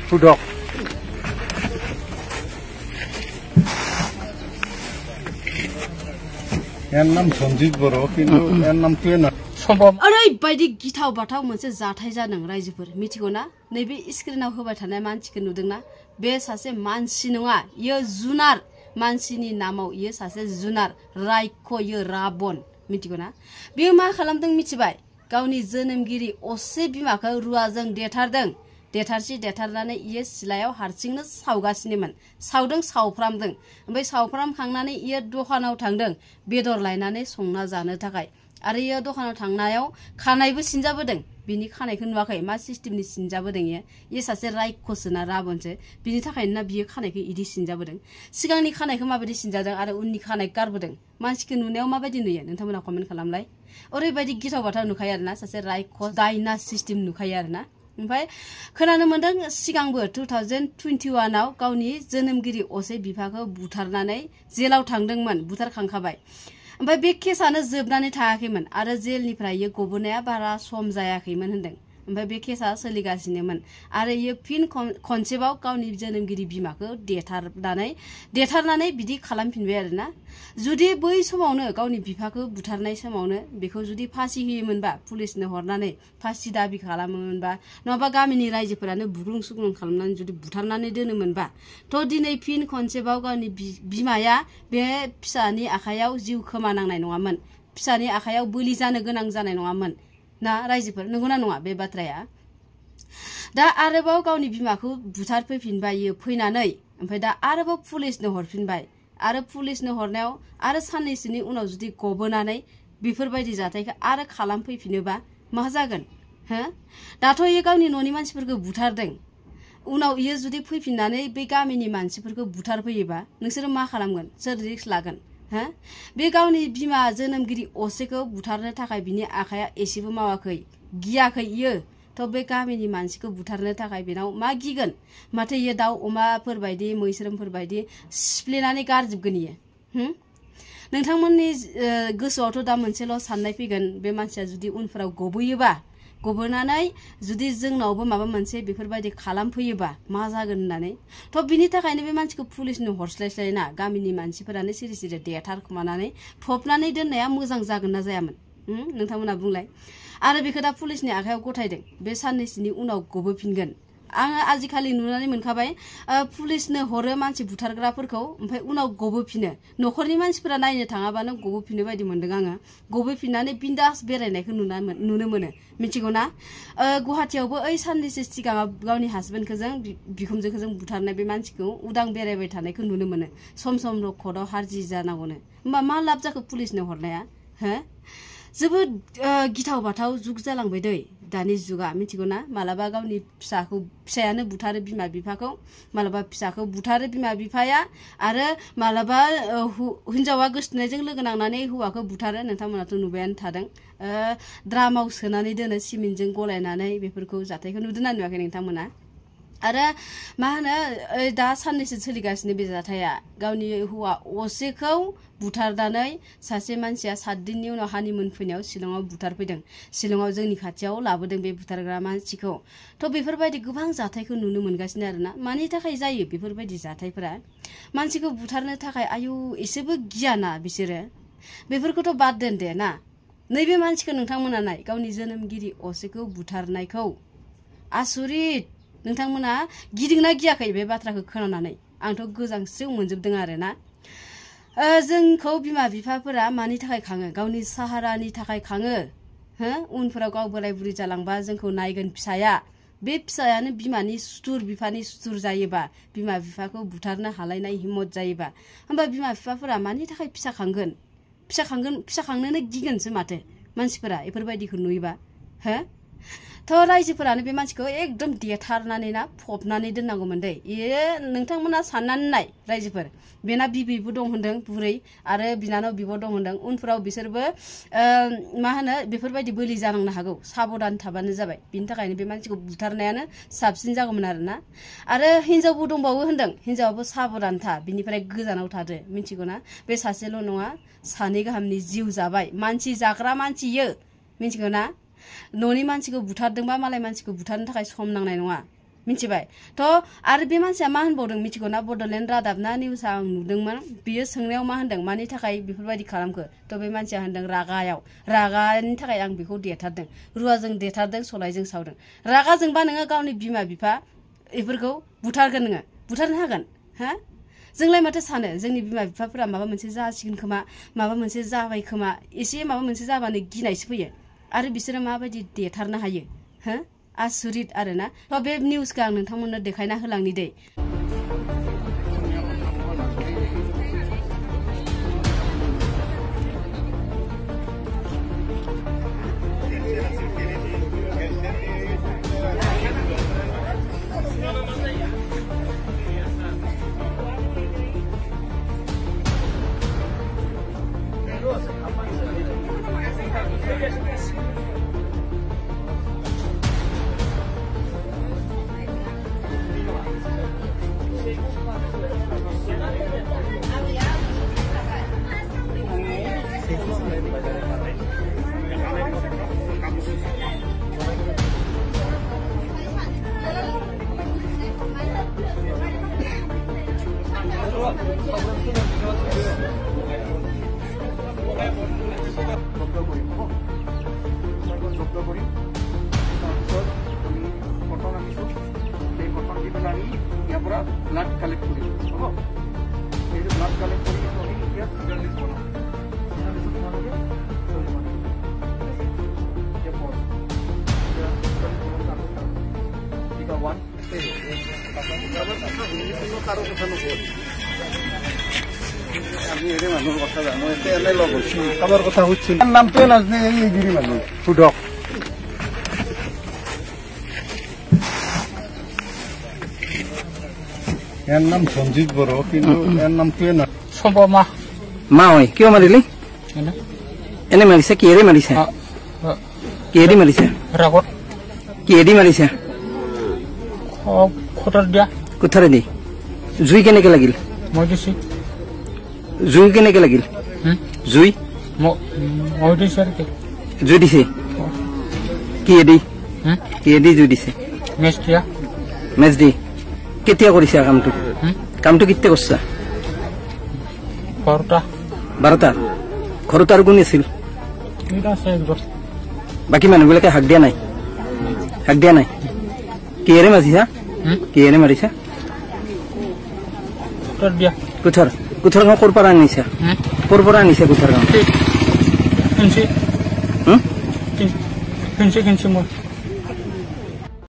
Pudok. Yang nam Sanjit Boro, kintu yang nam Tuena. ओरैबायदि गिथाव बाथाव मोनसे जाथाय जादों रायजोफोर मिथिगौ ना नैबे स्क्रिनाव होबाय थानाय मानसिखौ नुदोंना बे सासे मानसि नङा इयो जुनार मानसिनि नामाव इयो सासे जुनार रायख इयो राबन मिथिगौ ना बियो मा खालामदों मिथिबाय गावनि जोनोमगिरि असे बिमाखौ रुवाजों देथारदों देथारनानै इयो सिलायाव हारसिंनो सावगासिनोमोन सावदों सावफ्रामदों ओमफ्राय सावफ्रामखांनानै इयो दखानाव थांदों बेदर लायनानै संना जानो थाखाय आरो इयो दखानाव थांनायाव खानायबो सिनजाबोदों बिनि खानायखौ नुवाखै मा सिस्टेमनि सिनजाबोदों इयो सासे रायखसोना राबनसो बिनि थाखायनो बियो खानायखौ इदि सिनजाबोदों सिगांनि खानायखौ माबायदि सिनजादों आरो उननि खानाय गारबोदों मानसिखौ नुनायाव माबायदि नुयो नोंथांमोना कमेन्ट खालामलाय ओरैबायदि गिथाव बाथाव नुखायो आरोना सासे रायखस दायना सिस्टेम नुखायो आरोना ओमफ्राय खोनानो मोनदों सिगांबो 2021 आव गावनि जोनोमगिरि असे बिफाखौ बुथारनानै जेलाव थांदोंमोन बुथारखांखाबाय ओमफ्राय बे केसआनो जोबनानै थायाखैमोन आरो जेलनिफ्राय गबोनाया बारा सम जायाखैमोन होनदों ओमफ्राय बे केसआ सोलिगासिनोमोन आरो इयो फिन खनसेबाव गावनि जोनोमगिरि बिमाखौ देथारनानै बिदि खालामफिनबाय आरोना जुदि बै समावनो गावनि बिफाखौ बुथारनाय समावनो बेखौ जुदि फासि होयोमोनबा पुलिसनो हरनानै फासि दाबि खालामोमोनबा नङाबा गामिनि रायजोफोरानो बुग्लुं सुग्लुं खालामनानै जुदि बुथारनानै दोनोमोनबा थ' दिनै फिन खनसेबाव गावनि बिमाया बे फिसानि आखायाव जिउ खोमानांनाय नङामोन फिसानि आखायाव बोलि जानो गोनां जानाय नङामोन ना रायजोफोर नंगौना नङा बे बाथ्राया दा आरोबाव गावनि बिमाखौ बुथारफैफिनबाय फैनानै ओमफ्राय दा आरोबाव पुलिसनो हरफिनबाय आरो पुलिसनो हरनायाव आरो साननैसोनि उनाव जुदि गबोनानै बेफोरबायदि जाथायखौ आरो खालामफैफिनोबा मा जागोन हो दाथ' इयो गावनि न'नि मानसिफोरखौ बुथारदों उनाव इयो जुदि फैफिननानै बे गामिनि मानसिफोरखौ बुथारफैयोबा नोंसोरो मा खालामगोन सोर रिस्क लागोन हो बे गावनि बिमा जोनोमगिरि असेखौ बुथारनो थाखाय बिनि आखाया एसेबो मावाखै गियाखै इयो थ' बे गामिनि मानसिखौ बुथारनो थाखाय बेनाव मा गिगोन माथो इयो दाउ अमाफोरबायदि मैसोमफोरबायदि सिफ्लेनानै गारजोबगोन इयो नोंथांमोननि गोसोआवथ' दा मोनसेल' साननाय फैगोन बे मानसिया जुदि उनफोराव गबोयोबा गबोनानै जुदि जोंनावबो माबा मोनसे बेफोरबायदि खालामफैयोबा मा जागोन होननानै थ' बिनि थाखायनो बे मानसिखौ पुलिसनो हरस्लायस्लायना गामिनि मानसिफोरानो सिरि सिरि देथारखुमानानै फबनानै दोननाया मोजां जागोन ना जायामोन नोंथांमोना बुंलाय आरो बेखौ दा पुलिसनि आखायाव गथायदों बे साननैसोनि उनाव गबोफिनगोन आङो आजिखालि नुनानै मोनखाबाय पुलिसनो हरो मानसि बुथारग्राफोरखौ ओमफ्राय उनाव गबोफिनो न'खरनि मानसिफोरा नायनो थाङाबानो गबोफिनो बायदि मोनदों आङो गबोफिननानै बिन्दास बेरायनायखौ नुनो मोनो मिथिगौ ना गुवाहाटियावबो ओइ साननैसो सिगाङाव गावनि हासबेन्डखौ जों बिखुमजोखौ जों बुथारनाय बे मानसिखौ उदां बेरायबाय थानायखौ नुनो मोनो सम सम कर्टआव हार्जि जानांगौनो होमबा मा लाब जाखो पुलिसनो हरनाया हो जोबोद गिथाव बाथाव जुग जालांबाय दै दानि जुगा मिथिगौ ना मालाबा गावनि फिसायानो बुथारो बिमा बिफाखौ मालाबा फिसाखौ बुथारो बिमा बिफाया आरो मालाबा हिनजावा गोसथोनायजों लोगो नांनानै हौवाखौ बुथारो नोंथांमोनाथ' नुबायानो थादों द्रामाव सोनानै दोनो सिमेन्टजों गलायनानै बेफोरखौ जाथायखौ नुदोंना नुवाखै नोंथांमोना आरो मा होनो दा साननैसो सोलिगासिनो बे जाथाया गावनि हौवा असेखौ बुथारनानै सासे मानसिया 7 दिननि उनाव हानिमुन फैनायाव शिलंआव बुथारफैदों शिलंआव जोंनि खाथियाव लाबोदों बे बुथारग्रा मानसिखौ थ' बेफोरबायदि गोबां जाथायखौ नुनो मोनगासिनो आरोना मानि थाखाय जायो बेफोरबायदि जाथायफोरा मानसिखौ बुथारनो थाखाय आयु एसेबो गियाना बिसोरो बेफोरखौथ' बाद दोन दे ना नैबे मानसिखौ नोंथांमोना नाय गावनि जोनोमगिरि असेखौ बुथारनायखौ आसुरित नोंथांमोना गिदिंना गियाखै बे बाथ्राखौ खोनानानै आंथ' गोजांस्रिव मोनजोबदों आरोना जोंखौ बिमा बिफाफोरा मानि थाखाय खाङो गावनि साहारानि थाखाय खाङो हो उनफोराव गाव बोराय बुरि जालांबा जोंखौ नायगोन फिसाया बे फिसायानो बिमानि सुथुर बिफानि सुथुर जायोबा बिमा बिफाखौ बुथारनो हालायनाय हिम्मत जायोबा होमबा बिमा बिफाफोरा मानि थाखाय फिसा खांनोनो गिगोनसो माथो मानसिफोरा बेफोरबायदिखौ नुयोबा हो थ' रायजोफोरानो बे मानसिखौ एकदम देथारनानै ना फबनानै दोननांगौमोन दै नोंथांमोना साननानै नाय रायजोफोर बेना बिबैबो दं होनदों बुरै आरो बिनानाव बिब' दं होनदों उनफोराव बिसोरबो मा होनो बेफोरबायदि बोलि जानांनो हागौ साबधान थाबानो जाबाय बिनि थाखायनो बे मानसिखौ बुथारनायानो साबसिन जागौमोन आरोना आरो हिनजावबो दंबावो होनदों हिनजावाबो साबधान था बिनिफ्राय गोजानाव थादो मिथिगौ ना बे सासेल' नङा सानै गाहामनि जिउ जाबाय मानसि जाग्रा मानसियो मिथिगौ ना न'नि मानसिखौ बुथारदोंबा मालाय मानसिखौ बुथारनो थाखाय सम नांनाय नङा मिथिबाय थ' आरो बे मानसिया मा होनबावदों मिथिगौ ना बड'लेण्ड रादाब ना निउसआ आं नुदोंमोन बियो सोंनायाव मा होनदों मानि थाखाय बेफोरबायदि खालामखो थ' बे मानसिया होनदों रागानि थाखाय आं बेखौ देथारदों रुवाजों देथारदों सलायजों सावदों रागा जोंबा नोङो गावनि बिमा बिफा बेफोरखौ बुथारगोन नोङो बुथारनो हागोन हा जोंलाय माथो सानो जोंनि बिमा बिफाफोरा माबा मोनसे जासिगोन खोमा माबा मोनसे जाबाय खोमा एसे माबा मोनसे जाबानो गिनायसो फैयो आरो बिसोरो माबायदि देथारनो हायो हो आसुरित आरोना थ' बे निउसखौ आं नोंथांमोननो देखायना होलांनि दै ব্লাড কালেক্ট করি হ'ব এই ব্লাড কালেক্ট কৰি আমি এতিয়া সিগারেট বনাম আমি এনে মানুহৰ কথা জানো এতিয়া এনে লগ হৈছো কাৰোবাৰ কথা সুধিছিল নামটোৱে নাজানে এই গিৰি মানুহ সুধক এর নাম সঞ্জিত বড় কিন্তু এর নামটোৱে না সম্ভৱ মা হয় কিয় মাৰিলি এনে মাৰিছে কিহেৰে মাৰিছে কিহেদি মাৰিছে ৰাগত কিহেদি মাৰিছে খটৰ দিয়া কোঠাৰে দি জুই কেনেকে লাগিল মই দিছি জুই কেনেকে লাগিল জুই মই দিছি আৰু জুই দিছে কিহেদি জুই দিছে মেচ দিয়া মেচ দি কেতিয়া কৰিছা কামটো কেতিয়া কৰিছা 12টা ঘৰত আৰু কোন আছিল বাকী মানুহবিলাকে হাক দিয়া নাই কিহেৰে মাৰিছা কুঠাৰ ক'ৰ পৰা আনিছা কুঠাৰ